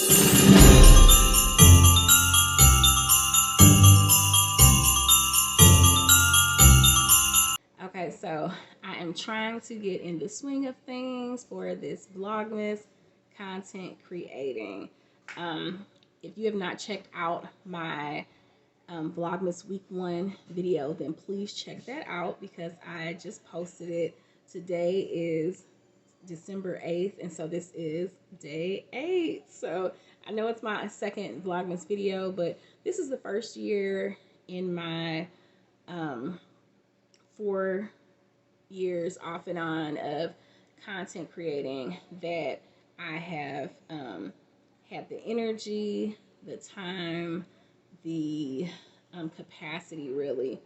Okay, so I am trying to get in the swing of things for this Vlogmas content creating. If you have not checked out my Vlogmas week 1 video, then please check that out because I just posted it. Today is December 8th, and so this is day 8. So I know it's my second Vlogmas video, but this is the first year in my 4 years off and on of content creating that I have had the energy, the time, the capacity really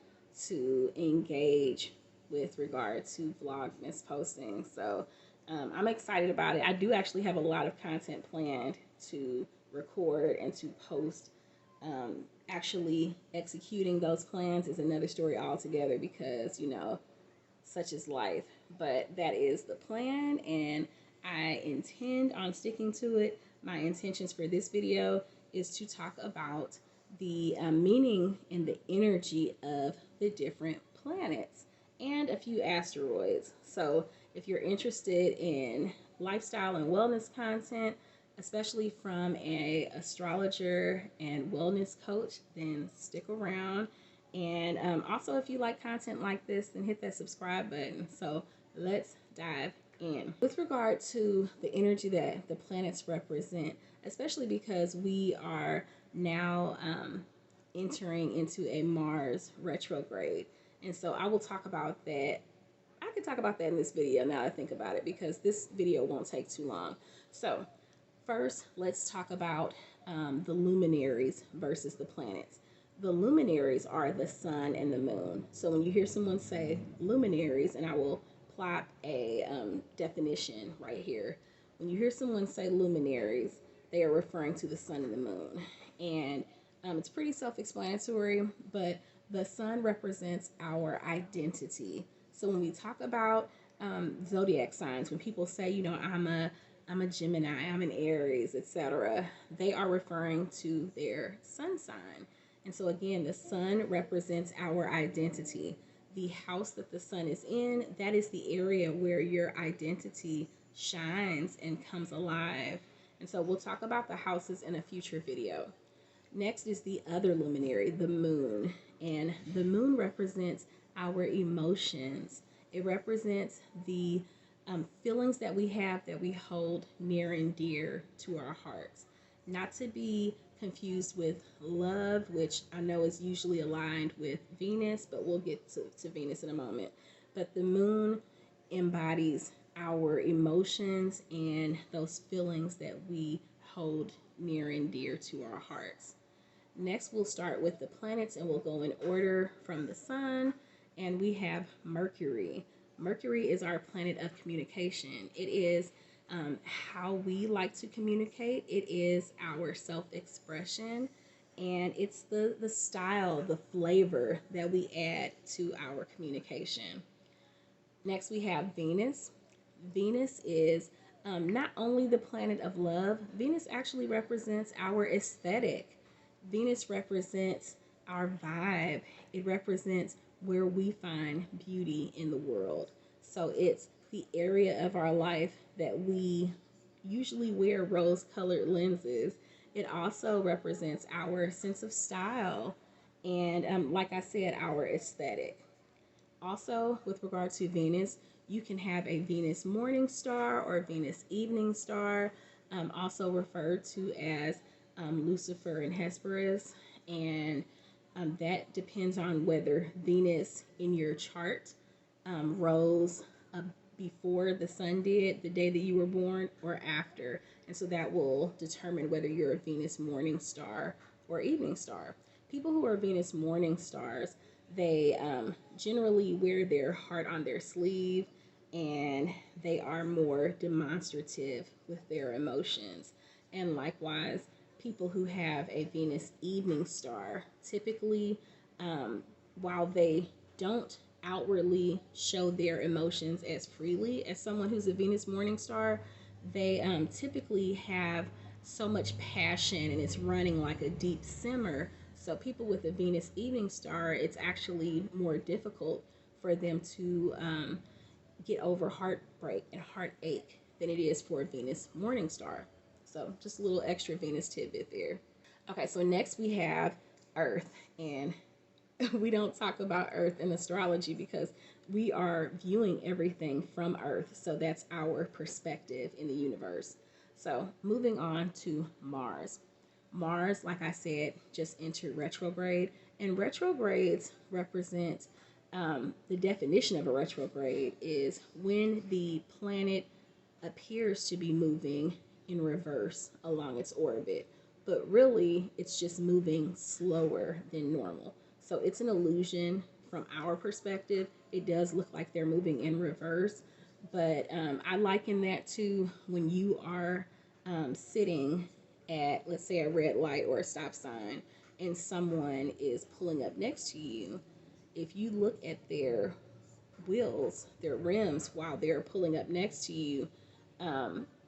to engage with regard to Vlogmas posting. So I'm excited about it. I do actually have a lot of content planned to record and to post. Actually executing those plans is another story altogether because, you know, such is life. But that is the plan, and I intend on sticking to it. My intentions for this video is to talk about the meaning and the energy of the different planets and a few asteroids. So if you're interested in lifestyle and wellness content, especially from an astrologer and wellness coach, then stick around. And also, if you like content like this, then hit that subscribe button. So let's dive in. With regard to the energy that the planets represent, especially because we are now entering into a Mars retrograde. And so I will talk about that. I can talk about that in this video now that I think about it, because this video won't take too long. So first, let's talk about the luminaries versus the planets. The luminaries are the sun and the moon. So when you hear someone say luminaries, and I will plot a definition right here. When you hear someone say luminaries, they are referring to the sun and the moon. And it's pretty self-explanatory, but the sun represents our identity. So when we talk about zodiac signs, when people say, you know, I'm a Gemini, I'm an Aries, etc., they are referring to their sun sign. And so again, the sun represents our identity. The house that the sun is in, that is the area where your identity shines and comes alive. And so we'll talk about the houses in a future video. Next is the other luminary, the moon. And the moon represents our emotions. It represents the feelings that we have that we hold near and dear to our hearts. Not to be confused with love, which I know is usually aligned with Venus, but we'll get to Venus in a moment. But the moon embodies our emotions and those feelings that we hold near and dear to our hearts. Next, we'll start with the planets, and we'll go in order from the sun. And we have Mercury. Mercury is our planet of communication. It is how we like to communicate. It is our self-expression, and it's the style, the flavor that we add to our communication. Next, we have Venus. Venus is not only the planet of love. Venus actually represents our aesthetic. Venus represents our vibe. It represents where we find beauty in the world. So it's the area of our life that we usually wear rose-colored lenses. It also represents our sense of style and, like I said, our aesthetic. Also, with regard to Venus, you can have a Venus morning star or Venus evening star, also referred to as Lucifer and Hesperus, and that depends on whether Venus in your chart rose before the sun did, the day that you were born, or after. And so that will determine whether you're a Venus morning star or evening star. People who are Venus morning stars, they generally wear their heart on their sleeve, and they are more demonstrative with their emotions. And likewise, people who have a Venus evening star, typically, while they don't outwardly show their emotions as freely as someone who's a Venus morning star, they typically have so much passion and it's running like a deep simmer. So people with a Venus evening star, it's actually more difficult for them to get over heartbreak and heartache than it is for a Venus morning star. So just a little extra Venus tidbit there. Okay, so next we have Earth, and we don't talk about Earth in astrology because we are viewing everything from Earth. So that's our perspective in the universe. So moving on to Mars. Mars, like I said, just entered retrograde, and retrogrades represent the definition of a retrograde is when the planet appears to be moving in reverse along its orbit, but really it's just moving slower than normal. So it's an illusion from our perspective. It does look like they're moving in reverse, but I liken that to when you are sitting at, let's say, a red light or a stop sign, and someone is pulling up next to you. If you look at their wheels, their rims, while they're pulling up next to you,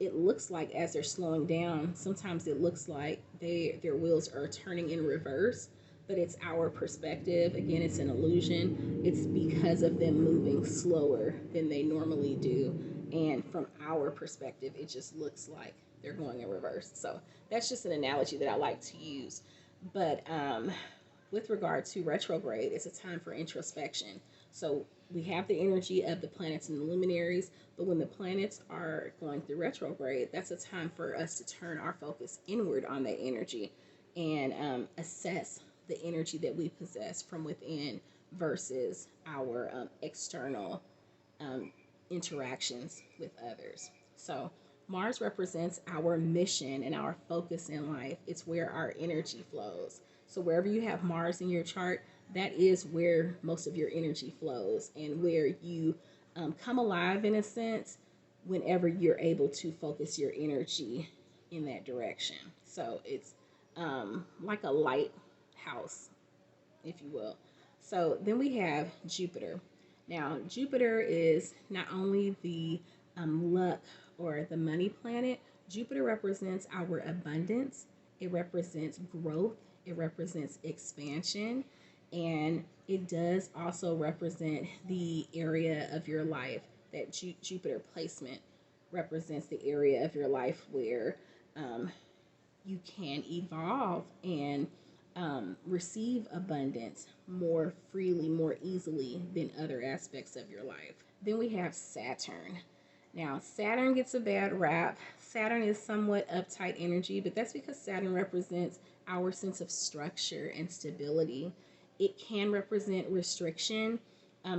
it looks like as they're slowing down, sometimes it looks like their wheels are turning in reverse, but it's our perspective. Again, it's an illusion. It's because of them moving slower than they normally do. And from our perspective, it just looks like they're going in reverse. So that's just an analogy that I like to use. But with regard to retrograde, it's a time for introspection. So we have the energy of the planets and the luminaries, but when the planets are going through retrograde, that's a time for us to turn our focus inward on that energy and assess the energy that we possess from within versus our external interactions with others. So Mars represents our mission and our focus in life. It's where our energy flows. So wherever you have Mars in your chart, that is where most of your energy flows and where you come alive in a sense whenever you're able to focus your energy in that direction. So it's like a lighthouse, if you will. So then we have Jupiter. Now, Jupiter is not only the luck or the money planet, Jupiter represents our abundance, it represents growth, it represents expansion, and it does also represent the area of your life that Jupiter placement represents the area of your life where you can evolve and receive abundance more freely, more easily than other aspects of your life. Then we have Saturn. Now, Saturn gets a bad rap. Saturn is somewhat uptight energy, but that's because Saturn represents our sense of structure and stability. It can represent restriction,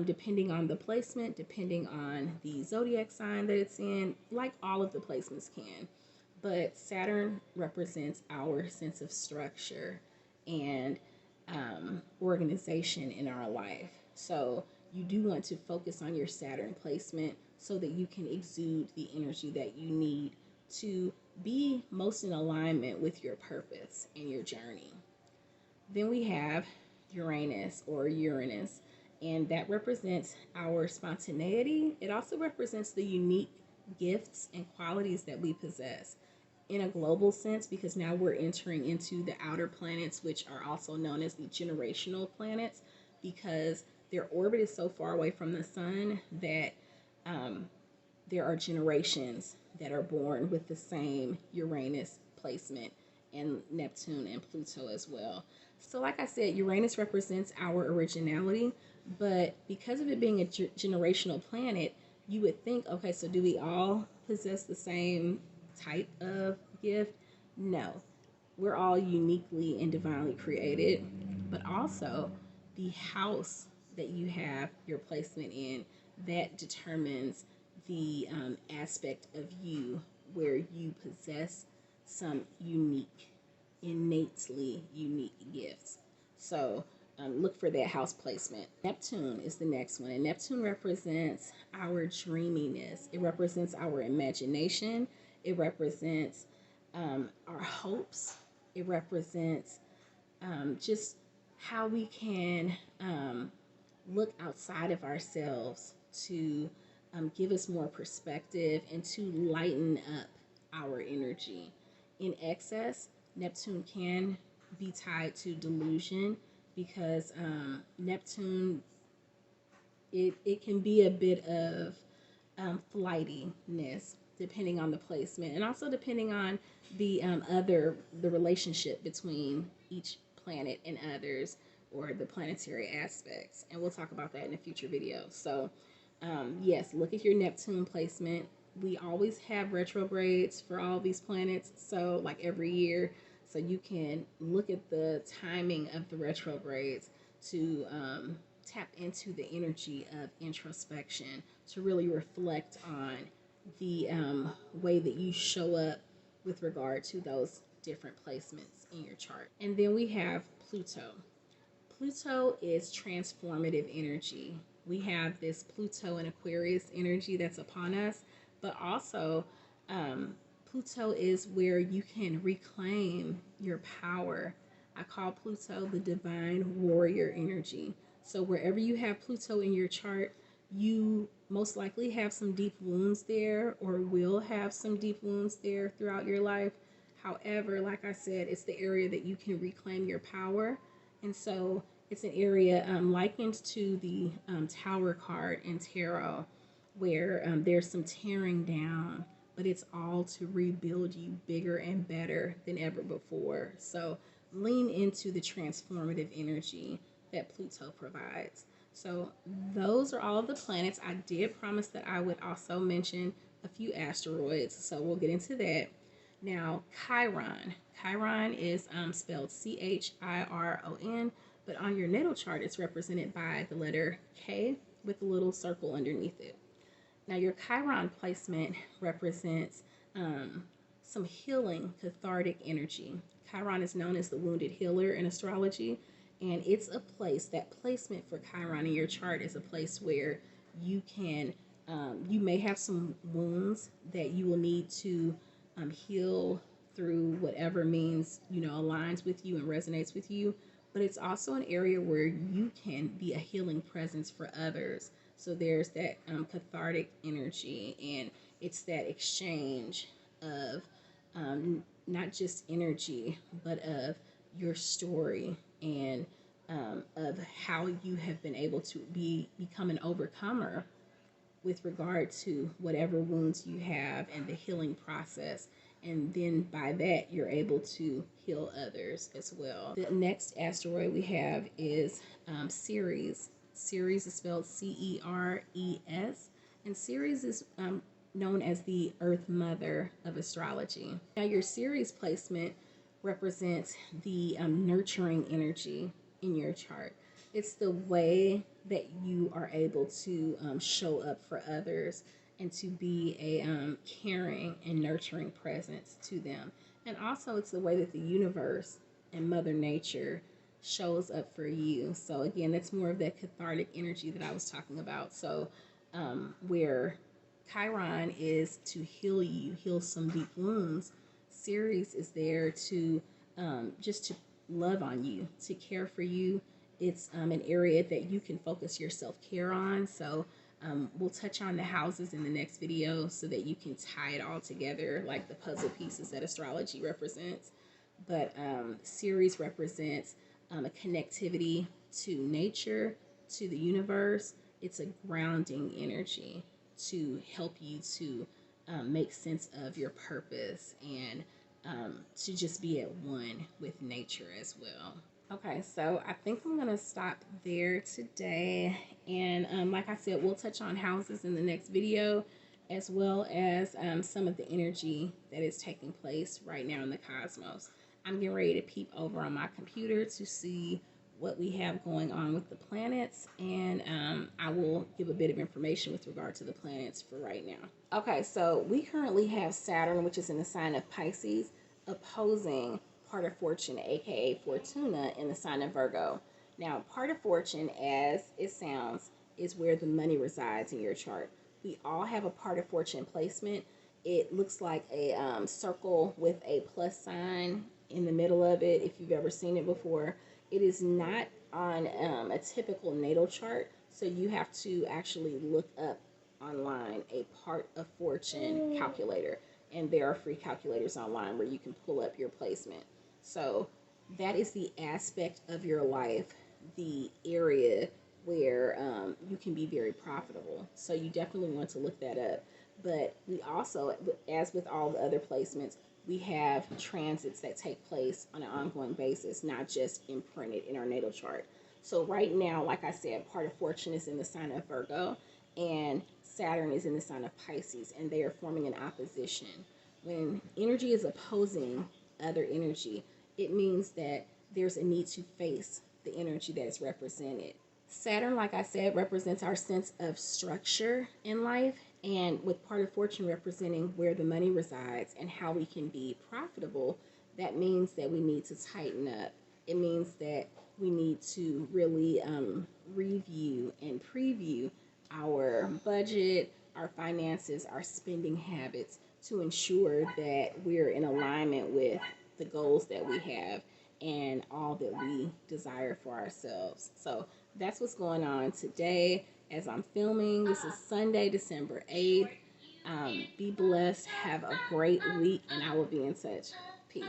depending on the placement, depending on the zodiac sign that it's in, like all of the placements can. But Saturn represents our sense of structure and organization in our life. So you do want to focus on your Saturn placement so that you can exude the energy that you need to be most in alignment with your purpose and your journey. Then we have Uranus or Uranus, and that represents our spontaneity. It also represents the unique gifts and qualities that we possess in a global sense, because now we're entering into the outer planets, which are also known as the generational planets, because their orbit is so far away from the sun that there are generations that are born with the same Uranus placement, and Neptune and Pluto as well. So like I said, Uranus represents our originality, but because of it being a generational planet, you would think, okay, so do we all possess the same type of gift? No. We're all uniquely and divinely created, but also the house that you have your placement in, that determines the aspect of you where you possess some unique, innately unique gifts. So look for that house placement. Neptune is the next one, and Neptune represents our dreaminess. It represents our imagination. It represents our hopes. It represents just how we can look outside of ourselves to give us more perspective and to lighten up our energy. in excess, Neptune can be tied to delusion because Neptune, it can be a bit of flightiness depending on the placement, and also depending on the relationship between each planet and others, or the planetary aspects, and we'll talk about that in a future video. So yes, look at your Neptune placement. We always have retrogrades for all these planets, so like every year, so you can look at the timing of the retrogrades to tap into the energy of introspection, to really reflect on the way that you show up with regard to those different placements in your chart. And then we have Pluto. Pluto is transformative energy. We have this Pluto and Aquarius energy that's upon us, but also Pluto is where you can reclaim your power. I call Pluto the divine warrior energy. So wherever you have Pluto in your chart, you most likely have some deep wounds there, or will have some deep wounds there throughout your life. However, like I said, it's the area that you can reclaim your power. And so it's an area likened to the Tower card in Tarot, where there's some tearing down, but it's all to rebuild you bigger and better than ever before. So lean into the transformative energy that Pluto provides. So those are all of the planets. I did promise that I would also mention a few asteroids, so we'll get into that. Now, Chiron. Chiron is spelled Chiron, but on your natal chart, it's represented by the letter K with a little circle underneath it. Now, your Chiron placement represents some healing, cathartic energy. Chiron is known as the wounded healer in astrology, and it's a place, that placement for Chiron in your chart is a place where you can, you may have some wounds that you will need to heal through whatever means, aligns with you and resonates with you. But it's also an area where you can be a healing presence for others. So there's that cathartic energy, and it's that exchange of not just energy, but of your story, and of how you have been able to become an overcomer with regard to whatever wounds you have, and the healing process. And then by that, you're able to heal others as well. The next asteroid we have is Ceres. Ceres is spelled Ceres, and Ceres is known as the Earth Mother of astrology. Now, your Ceres placement represents the nurturing energy in your chart. It's the way that you are able to show up for others, and to be a caring and nurturing presence to them. And also, it's the way that the universe and Mother Nature shows up for you. So again, that's more of that cathartic energy that I was talking about. So where Chiron is to heal you, heal some deep wounds, Ceres is there to just to love on you, to care for you. It's an area that you can focus your self-care on. So we'll touch on the houses in the next video so that you can tie it all together, like the puzzle pieces that astrology represents. But Ceres represents a connectivity to nature, to the universe. It's a grounding energy to help you to make sense of your purpose, and to just be at one with nature as well. Okay, so I think I'm going to stop there today. And like I said, we'll touch on houses in the next video, as well as some of the energy that is taking place right now in the cosmos. I'm getting ready to peep over on my computer to see what we have going on with the planets, and I will give a bit of information with regard to the planets for right now. Okay, so we currently have Saturn, which is in the sign of Pisces, opposing part of fortune, aka Fortuna, in the sign of Virgo. Now, part of fortune, as it sounds, is where the money resides in your chart. We all have a part of fortune placement. It looks like a circle with a plus sign in the middle of it, if you've ever seen it before. It is not on a typical natal chart, so you have to actually look up online a part of fortune calculator. and there are free calculators online where you can pull up your placement. So that is the aspect of your life, the area where you can be very profitable. So you definitely want to look that up. But we also, as with all the other placements, we have transits that take place on an ongoing basis, not just imprinted in our natal chart. So right now, like I said, part of fortune is in the sign of Virgo, and Saturn is in the sign of Pisces, and they are forming an opposition. When energy is opposing other energy, it means that there's a need to face the energy that is represented. Saturn, like I said, represents our sense of structure in life, and with part of fortune representing where the money resides and how we can be profitable, that means that we need to tighten up. It means that we need to really review and preview our budget, our finances, our spending habits to ensure that we're in alignment with the goals that we have and all that we desire for ourselves. So that's what's going on today as I'm filming. This is Sunday, December 8th. Be blessed. Have a great week, and I will be in touch. Peace.